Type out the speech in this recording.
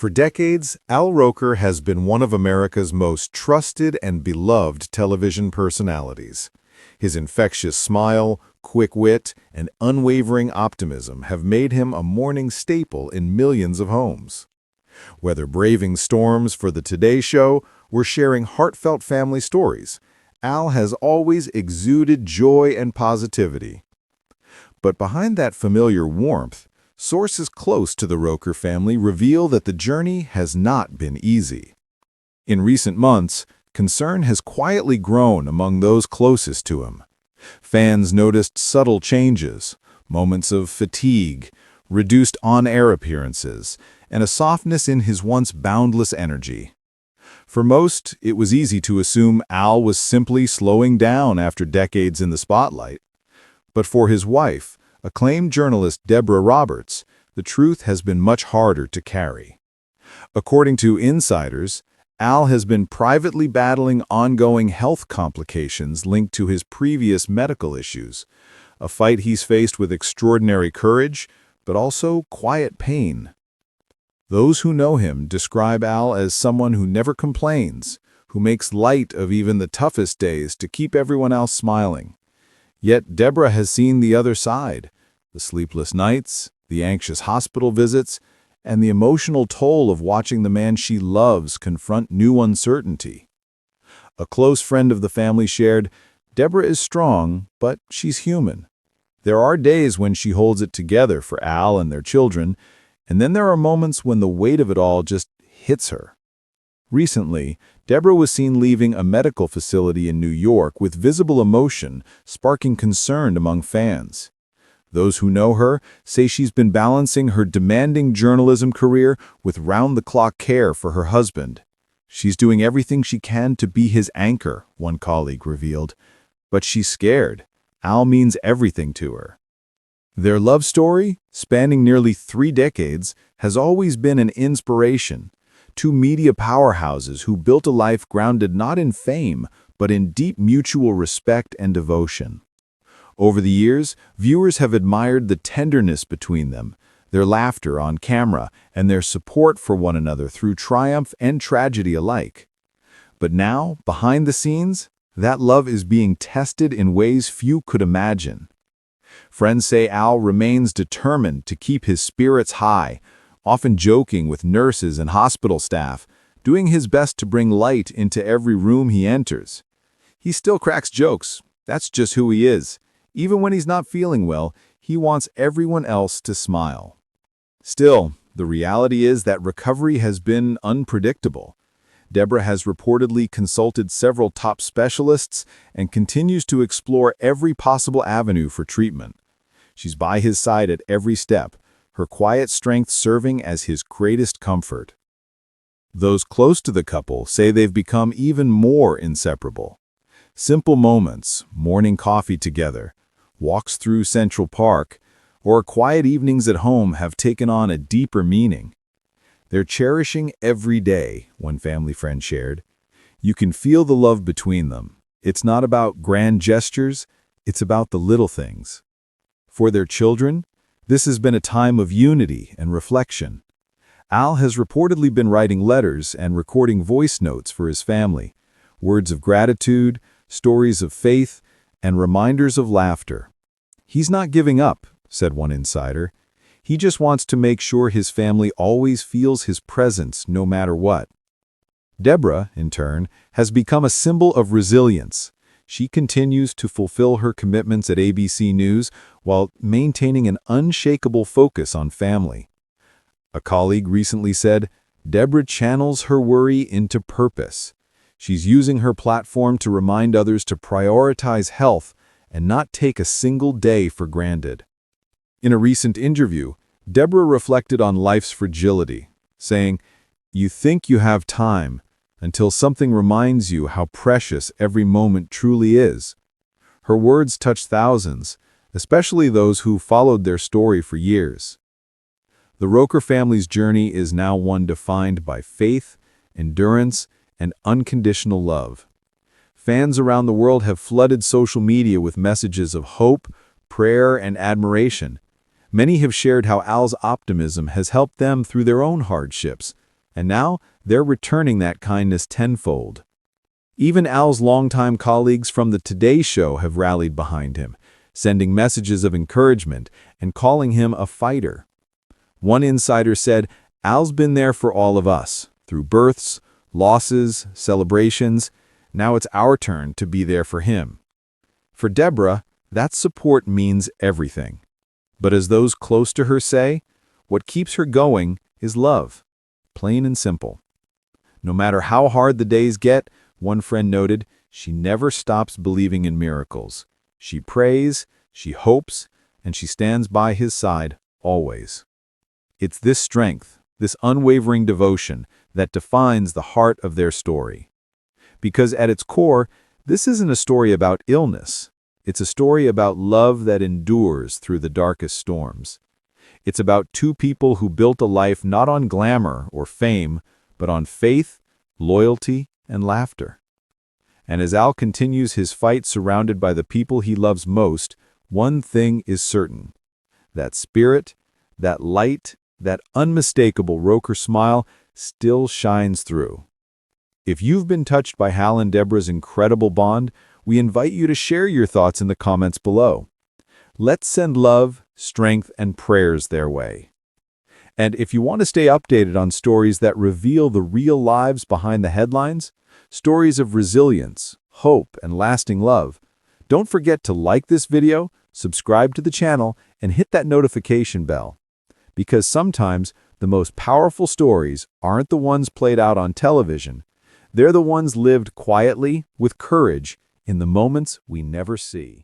For decades, Al Roker has been one of America's most trusted and beloved television personalities. His infectious smile, quick wit, and unwavering optimism have made him a morning staple in millions of homes. Whether braving storms for the Today Show or sharing heartfelt family stories, Al has always exuded joy and positivity. But behind that familiar warmth, sources close to the Roker family reveal that the journey has not been easy. In recent months, concern has quietly grown among those closest to him. Fans noticed subtle changes, moments of fatigue, reduced on-air appearances, and a softness in his once boundless energy. For most, it was easy to assume Al was simply slowing down after decades in the spotlight. But for his wife, acclaimed journalist Deborah, the truth has been much harder to carry. According to insiders, Al has been privately battling ongoing health complications linked to his previous medical issues, a fight he's faced with extraordinary courage, but also quiet pain. Those who know him describe Al as someone who never complains, who makes light of even the toughest days to keep everyone else smiling. Yet Deborah has seen the other side, the sleepless nights, the anxious hospital visits, and the emotional toll of watching the man she loves confront new uncertainty. A close friend of the family shared, "Deborah is strong, but she's human. There are days when she holds it together for Al and their children, and then there are moments when the weight of it all just hits her." Recently, Deborah was seen leaving a medical facility in New York with visible emotion, sparking concern among fans. Those who know her say she's been balancing her demanding journalism career with round-the-clock care for her husband. "She's doing everything she can to be his anchor," one colleague revealed. "But she's scared. Al means everything to her." Their love story, spanning nearly 3 decades, has always been an inspiration. Two media powerhouses who built a life grounded not in fame, but in deep mutual respect and devotion. Over the years, viewers have admired the tenderness between them, their laughter on camera, and their support for one another through triumph and tragedy alike. But now, behind the scenes, that love is being tested in ways few could imagine. Friends say Al remains determined to keep his spirits high, often joking with nurses and hospital staff, doing his best to bring light into every room he enters. He still cracks jokes. That's just who he is. Even when he's not feeling well, he wants everyone else to smile. Still, the reality is that recovery has been unpredictable. Deborah has reportedly consulted several top specialists and continues to explore every possible avenue for treatment. She's by his side at every step, her quiet strength serving as his greatest comfort. Those close to the couple say they've become even more inseparable. Simple moments, morning coffee together, walks through Central Park, or quiet evenings at home have taken on a deeper meaning. They're cherishing every day, one family friend shared. You can feel the love between them. It's not about grand gestures, it's about the little things. For their children, this has been a time of unity and reflection. Al has reportedly been writing letters and recording voice notes for his family, words of gratitude, stories of faith, and reminders of laughter. "He's not giving up," said one insider. "He just wants to make sure his family always feels his presence no matter what." Deborah, in turn, has become a symbol of resilience. She continues to fulfill her commitments at ABC News while maintaining an unshakable focus on family. A colleague recently said, "Deborah channels her worry into purpose. She's using her platform to remind others to prioritize health and not take a single day for granted." In a recent interview, Deborah reflected on life's fragility, saying, "You think you have time until something reminds you how precious every moment truly is." Her words touched thousands, especially those who followed their story for years. The Roker family's journey is now one defined by faith, endurance, and unconditional love. Fans around the world have flooded social media with messages of hope, prayer, and admiration. Many have shared how Al's optimism has helped them through their own hardships, And now they're returning that kindness tenfold. Even Al's longtime colleagues from the Today Show have rallied behind him, sending messages of encouragement and calling him a fighter. One insider said, "Al's been there for all of us, through births, losses, celebrations. Now it's our turn to be there for him." For Deborah, that support means everything. But as those close to her say, what keeps her going is love. Plain and simple. No matter how hard the days get, one friend noted, she never stops believing in miracles. She prays, she hopes, and she stands by his side always. It's this strength, this unwavering devotion, that defines the heart of their story. Because at its core, this isn't a story about illness. It's a story about love that endures through the darkest storms. It's about two people who built a life not on glamour or fame, but on faith, loyalty, and laughter. And as Al continues his fight surrounded by the people he loves most, one thing is certain. That spirit, that light, that unmistakable Roker smile still shines through. If you've been touched by Hal and Deborah's incredible bond, we invite you to share your thoughts in the comments below. Let's send love, strength, and prayers their way. And if you want to stay updated on stories that reveal the real lives behind the headlines, stories of resilience, hope, and lasting love, don't forget to like this video, subscribe to the channel, and hit that notification bell. Because sometimes the most powerful stories aren't the ones played out on television. They're the ones lived quietly, with courage, in the moments we never see.